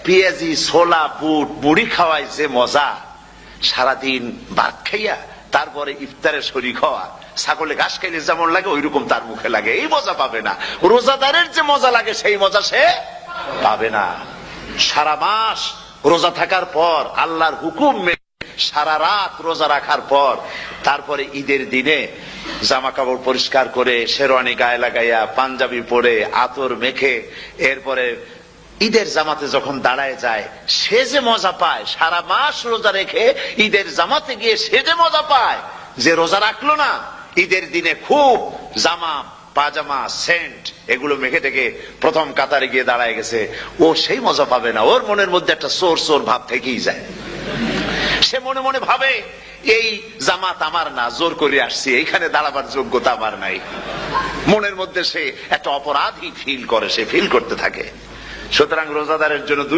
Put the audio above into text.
পেঁয়াজি, ছোলা, বুট, মুড়ি খাওয়াই যে মজা, সারাদিন ভাত খাইয়া তারপরে ইফতারে শরীক হওয়া, ছাগলে ঘাস খাইলে যেমন লাগে ওই রকম তার মুখে লাগে, এই মজা পাবে না। রোজাদারের যে মজা লাগে সেই মজা সে পাবে না। সারা মাস রোজা থাকার পর, আল্লাহর হুকুম মেনে সারা রাত রোজা রাখার পর, তারপরে ঈদের দিনে জামা কাপড় পরিষ্কার করে, শেরওয়ানি গায়ে লাগাইয়া, পাঞ্জাবি পরে, আতর মেখে, এরপরে ঈদের জামাতে যখন দাঁড়ায় যায়, সে যে মজা পায়, সারা মাস রোজা রেখে ঈদের জামাতে গিয়ে সে যে মজা পায়, যে রোজা রাখলো না, ঈদের দিনে খুব জামা, পাজামা, সেন্ট এগুলো মেখে টেকে প্রথম কাতারে গিয়ে দাঁড়ায় গেছে, ও সেই মজা পাবে না। ওর মনের মধ্যে একটা চোর চোর ভাব থেকেই যায়। সে মনে মনে ভাবে, এই জামাত আমার না, জোর করে আসছি, এইখানে দাঁড়াবার যোগ্যতা আমার নাই। মনের মধ্যে সে একটা অপরাধী ফিল করে, সে ফিল করতে থাকে। সুতরাং রোজাদারের জন্য